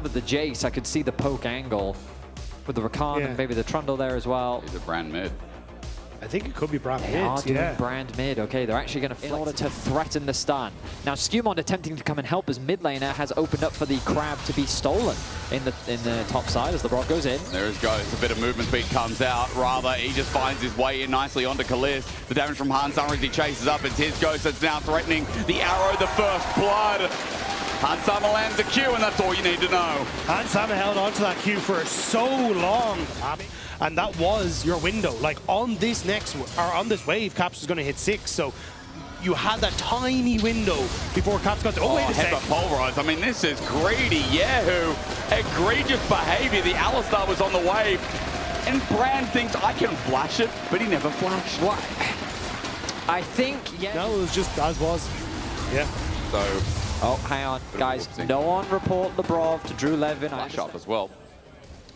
with the Jace, I could see the poke angle with the Rakan and maybe the Trundle there as well. He's a brand mid. I think it could be brand mid. They are doing brand mid. Okay, they're actually going to in order to threaten the stun. Now, SkewMond attempting to come and help as mid laner has opened up for the crab to be stolen in the top side as Labrov goes in. There it goes. A bit of movement speed comes out. Rather, he just finds his way in nicely onto Caliste. The damage from Hansama as he chases up. It's his ghost that's now threatening the arrow, the first blood. Hansama lands a Q, and that's all you need to know. Hansama held onto that Q for so long, and that was your window. Like on this on this wave, Caps was going to hit 6, so you had that tiny window before Caps got to. Oh, wait a second. Pulverized. I mean, this is greedy. Yahoo! Egregious behavior. The Alistar was on the wave, and Brand thinks I can flash it, but he never flashed. What? I think No, it was just as was. Yeah. So. Oh, hang on, guys. No one report Labrov to Drew Levin. Flash up as well.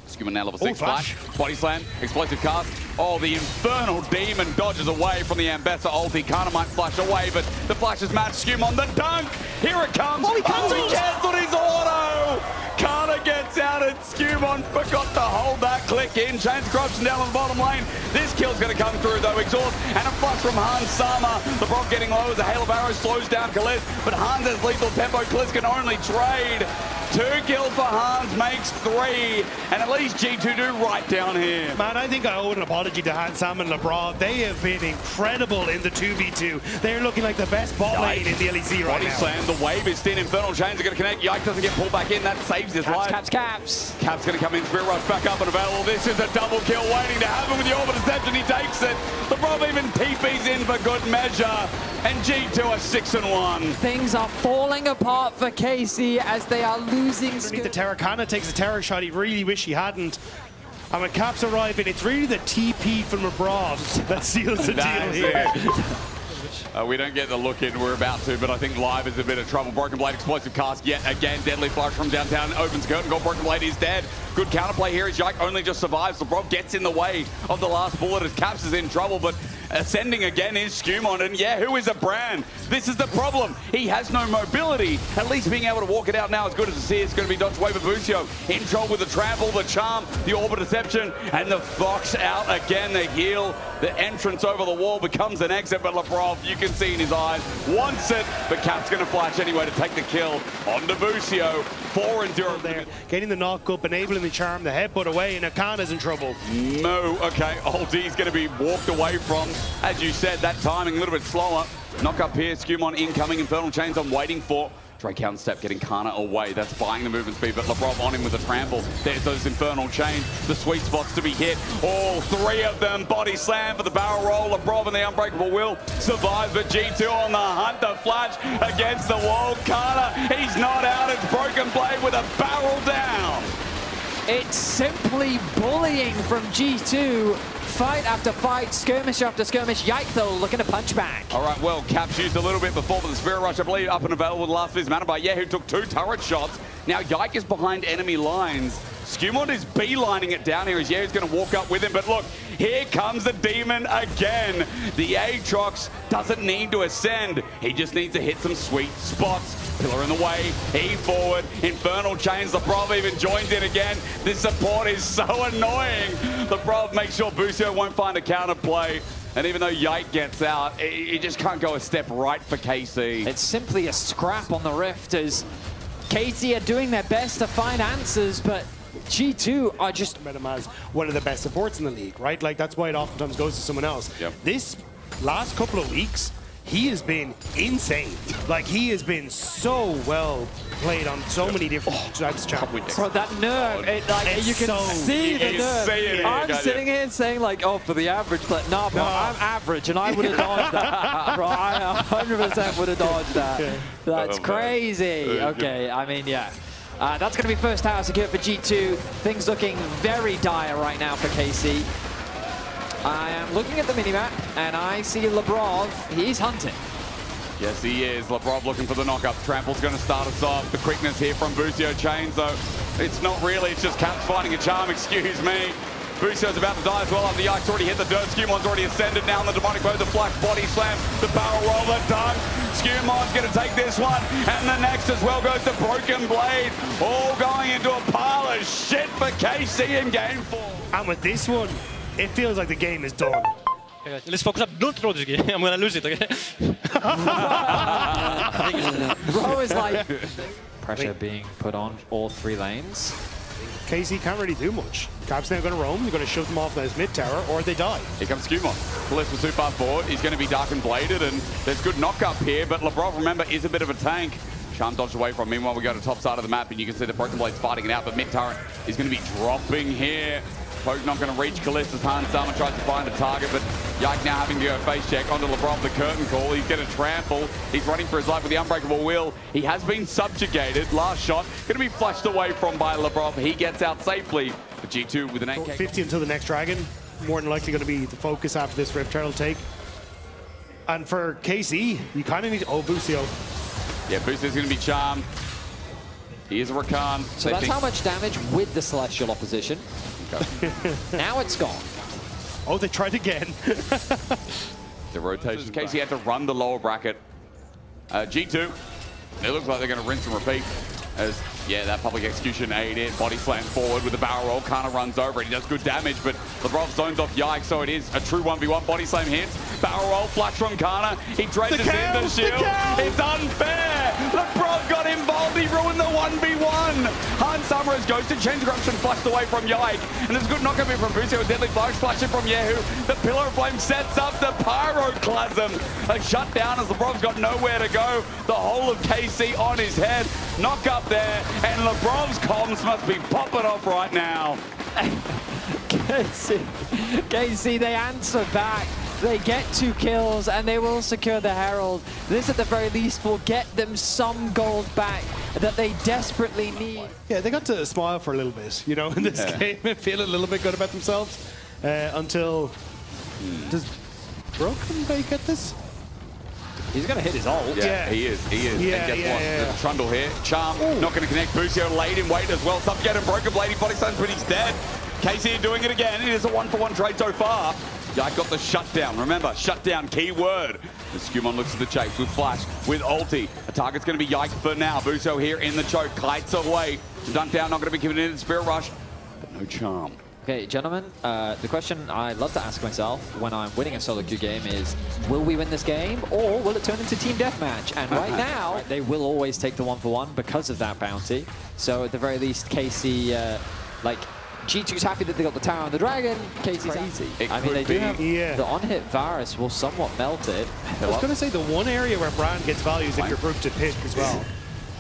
SkewMond now level 6 flash. Body slam, explosive cast. Oh, the infernal demon dodges away from the Ambessa ulti. Canna might flash away, but the flash is matched. SkewMond, the dunk! Here it comes! Oh, he cancelled his auto! Canna gets out and SkewMond forgot to hold that click in. Chains corruption down on the bottom lane. This kill's going to come through though. Exhaust and a flush from Hansama. LeBron getting low as a hail of arrows slows down Caliste, but Hans has lethal tempo. Caliste can only trade. 2 kills for Hans makes 3, and at least G2 do right down here. Man, I think I owe an apology to Hansama and Labrov. They have been incredible in the 2v2. They're looking like the best bot lane in the LEC right now. Body slam, the wave is thin. Infernal Chains are going to connect. Yike doesn't get pulled back in. That saves his life. Caps. Cap's going to come in. Spirit Rush back up and available. This is a double kill waiting to happen with the Orbit Deception. He takes it. Labrov even TP's in for good measure. And G2 are 6-1. Things are falling apart for KC as they are losing. Underneath the Terra, Canna takes a Terra shot. He really wish he hadn't. And when Caps arrive in, it's really the TP from Labrov that seals the deal here. We don't get the look in, we're about to, but I think Live is a bit of trouble. Broken Blade, explosive cast yet again. Deadly flash from downtown, opens curtain, got Broken Blade is dead. Good counterplay here as Yike only just survives. Labrov gets in the way of the last bullet as Caps is in trouble, but ascending again is SkewMond, and who is a brand? This is the problem. He has no mobility. At least being able to walk it out now, as good as to see, it's going to be dodged away for Busio. In trouble with the trample, the charm, the Orbit Deception, and the Fox out again. The heal, the entrance over the wall becomes an exit, but Labrov, you can see in his eyes, wants it, but Cap's going to flash anyway to take the kill onto Busio. 4-0 there. Getting the knock up, enabling the charm, the headbutt away, and Akana's in trouble. No, okay, ulti's going to be walked away from. As you said, that timing a little bit slower. Knock up here, SkewMond incoming, Infernal Chains I'm waiting for. Drake counter step getting Canna away. That's buying the movement speed, but Labrov on him with a trample. There's those Infernal Chains, the sweet spots to be hit. All 3 of them. Body slam for the barrel roll. Labrov and the Unbreakable Will survive, but G2 on the hunt. The flash against the wall. Canna, he's not out. It's Broken Blade with a barrel down. It's simply bullying from G2. Fight after fight, skirmish after skirmish. Yike, though, looking to punch back. All right, well, Cap's used a little bit before, but the Spirit Rush, I believe, up and available with the last of his mana by who took 2 turret shots. Now Yike is behind enemy lines. SkewMond is beelining it down here as Yehu's going to walk up with him, but look, here comes the demon again. The Aatrox doesn't need to ascend. He just needs to hit some sweet spots. Pillar in the way, he forward, Infernal Chains, Labrov even joins in again. This support is so annoying. Labrov makes sure Busio won't find a counter play. And even though Yike gets out, he just can't go a step right for KC. It's simply a scrap on the Rift as KC are doing their best to find answers, but G2 are just as one of the best supports in the league, right? Like that's why it oftentimes goes to someone else. Yep. This last couple of weeks, he has been insane. Like he has been so well played on so many different sides of chat. Bro, that nerve, you can see the nerve. I'm sitting here saying like, oh, for the average player. Nah, bro, I'm average and I would have dodged that. Bro, I 100% would have dodged that. That's crazy. Okay, I mean, yeah. That's going to be first tower secured for G2. Things looking very dire right now for KC. I am looking at the minimap, and I see Labrov. He's hunting. Yes, he is. Labrov looking for the knock-up. Trample's going to start us off. The quickness here from Busio Chains, though. It's not really. It's just Caps finding a charm. Excuse me. Busio's about to die as well. The Yike's already hit the dirt. SkewMond's already ascended now on the demonic bow. The flash body slam. The barrel roll. The dunk. SkewMond's going to take this one, and the next as well goes to Broken Blade. All going into a pile of shit for KC in game 4. And with this one, it feels like the game is done. Okay, let's focus up. Don't throw this game. I'm gonna lose it, okay? Bro is like pressure being put on all 3 lanes. KC can't really do much. Cap's now going to roam. You're going to shove them off those mid tower, or they die. Here comes SkewMond. Caliste was too far forward. He's going to be dark and bladed, and there's good knock up here. But Labrov, remember, is a bit of a tank. Charm dodged away from him. Meanwhile, we go to top side of the map, and you can see the Broken Blade's fighting it out. But mid turret is going to be dropping here. Poke not going to reach Caliste as Hansama tries to find a target, but Yike now having to go face check onto Labrov, the curtain call. He's going to trample. He's running for his life with the unbreakable wheel. He has been subjugated. Last shot going to be flushed away from by Labrov. He gets out safely. But G2 with an 8K. 50 until the next dragon. More than likely going to be the focus after this Rift Turtle take. And for KC, you kind of need... Oh, Busio. Yeah, Busio's going to be charmed. He is a Rakan. So that's how much damage with the Celestial opposition. Now it's gone. Oh, they tried again. The rotation. KC had to run the lower bracket. G2, it looks like they're going to rinse and repeat. As, yeah, that public execution aided. Body slams forward with the barrel roll. Canna runs over it. He does good damage, but Labrov zones off Yike, so it is a true 1v1. Body slam hits. Barrel roll, flash from Canna. He dredges in the shield. It's unfair. Labrov got involved. He ruined the 1v1. Han Summers goes to Chain Corruption, flushed away from Yike. And there's a good knock-up here from Busio. A deadly flash, flashing from kyeahoo. The Pillar of Flame sets up the Pyroclasm. A shutdown as Labrov's got nowhere to go. The whole of KC on his head. Knock up there, and Labrov's comms must be popping off right now. KC, they answer back. They get 2 kills, and they will secure the Herald. This, at the very least, will get them some gold back that they desperately need. Yeah, they got to smile for a little bit, you know, in this game and feel a little bit good about themselves until... Does Broken Blade get this? He's going to hit his ult. Yeah, he is. Yeah, and guess what? There's Trundle here. Charm not going to connect. Busio laid in wait as well. Subjugate and Broken Blade. He body slams, but he's dead. KC doing it again. It is a 1-for-1 trade so far. Yike got the shutdown. Remember, shutdown, key word. The SkewMond looks at the chase with flash, with ulti. A target's going to be Yike for now. Busio here in the choke. Kites away. Dunk down, not going to be given in the Spirit Rush, but no charm. Okay, gentlemen, the question I love to ask myself when I'm winning a solo queue game is, will we win this game, or will it turn into team deathmatch? And right now, they will always take the 1-for-1 because of that bounty. So at the very least, KC, like, G2's happy that they got the tower on the dragon. KC's easy. I mean, they do have the on-hit Varus will somewhat melt it. I was going to say the one area where Brand gets value is if you're grouped to pick as well.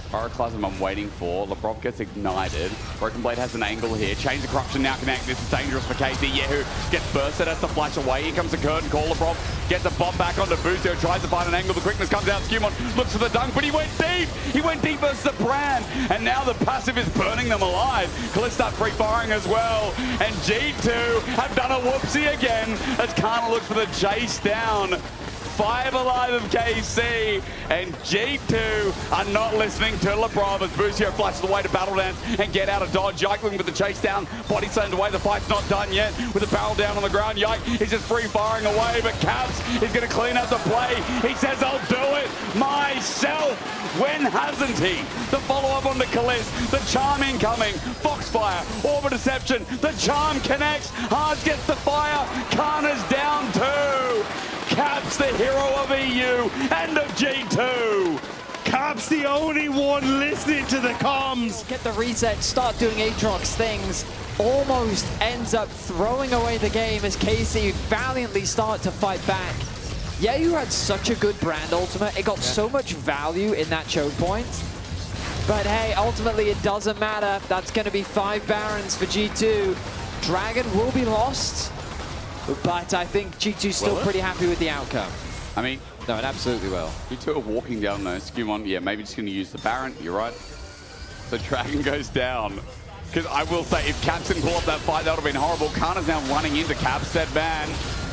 Pyroclasm I'm waiting for. Labrov gets ignited. Broken Blade has an angle here. Chains of Corruption now connect. This is dangerous for KC. kyeahoo gets bursted, has to flash away. Here comes the curtain call. Labrov gets a bomb back onto Busio. Tries to find an angle. The quickness comes out. SkewMond looks for the dunk, but he went deep. He went deep versus the Brand. And now the passive is burning them alive. Caliste start free firing as well. And G2 have done a whoopsie again as Canna looks for the chase down. 5 alive of KC, and G2 are not listening to Labrov as Busio flashes away to Battle Dance and get out of dodge. Yike looking for the chase down, body slammed away. The fight's not done yet with the barrel down on the ground. Yike is just free firing away, but Caps is going to clean up the play. He says, I'll do it myself. When hasn't he? The follow-up on the Caliste, the charm incoming, Foxfire, Orb Deception, the charm connects, Hard gets the fire, Canna's down too. Caps the hero of EU and of G2. Cap's the only one listening to the comms. Get the reset, start doing Aatrox things. Almost ends up throwing away the game as KC valiantly start to fight back. Yeah, you had such a good Brand ultimate. It got so much value in that choke point. But hey, ultimately it doesn't matter. That's going to be 5 Barons for G2. Dragon will be lost. But I think G2's still pretty happy with the outcome. I mean, no, it absolutely will. G2 are walking down though. SkewMond, yeah, maybe just going to use the Baron. You're right. The Dragon goes down. Because I will say, if Caps didn't pull up that fight, that would have been horrible. Canna's now running into Caps, said man.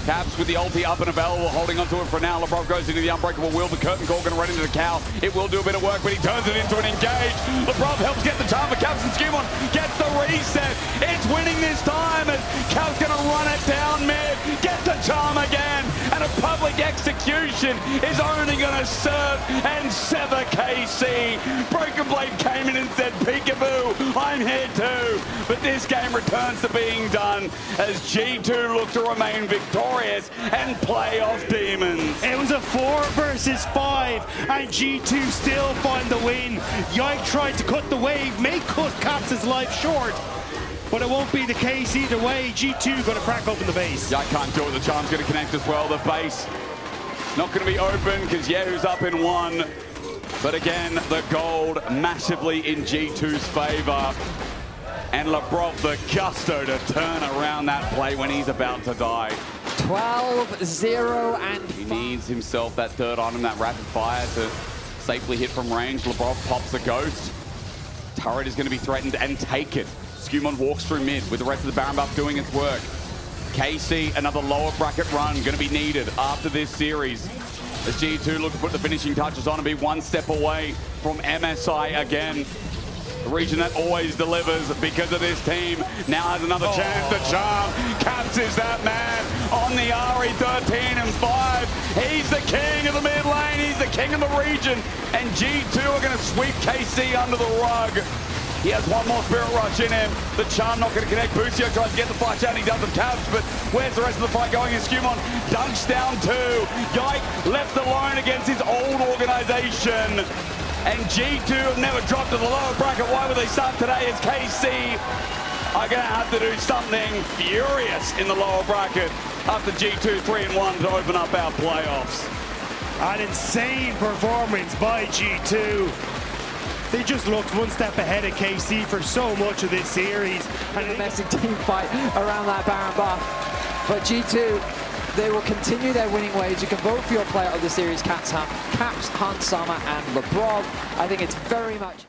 Caps with the ulti up and available, holding onto it for now. Labrov goes into the unbreakable wheel. The curtain call going to run into the cow. It will do a bit of work, but he turns it into an engage. Labrov helps get the charm for Caps, and SkewMond gets the reset. It's winning this time, and Caps going to run it down mid. Get the charm again, and a public execution is only going to serve and sever KC. Broken Blade came in and said, peekaboo, I'm here too. But this game returns to being done as G2 look to remain victorious and playoff demons. It was a 4 versus 5, and G2 still find the win. Yike tried to cut the wave, may cut Caps' life short, but it won't be the case either way. G2 going to crack open the base. Yike can't do it. The charm's going to connect as well. The base not going to be open because kyeahoo's up in 1. But again, the gold massively in G2's favor. And Labrov, the gusto to turn around that play when he's about to die. 12-0 and he needs himself that third item, that rapid fire to safely hit from range. Labrov pops a ghost. Turret is going to be threatened and taken. SkewMond walks through mid with the rest of the Baron buff doing its work. KC, another lower bracket run going to be needed after this series. As G2 look to put the finishing touches on and be one step away from MSI again. The region that always delivers because of this team now has another chance to charm. Caps is that man on the Ahri 13 and 5. He's the king of the mid lane. He's the king of the region. And G2 are going to sweep KC under the rug. He has one more Spirit Rush in him. The charm not going to connect. Busio tries to get the fight out. He does with Caps, but where's the rest of the fight going? And SkewMond dunks down 2. Yike left alone against his old organization. And G2 have never dropped to the lower bracket. Why would they start today as KC are going to have to do something furious in the lower bracket after G2 3-1 to open up our playoffs. An insane performance by G2. They just looked one step ahead of KC for so much of this series. And a domestic team fight around that Baron buff. But G2, they will continue their winning ways. You can vote for your player of the series, Caps, Hunt, Sama, and Labrov. I think it's very much...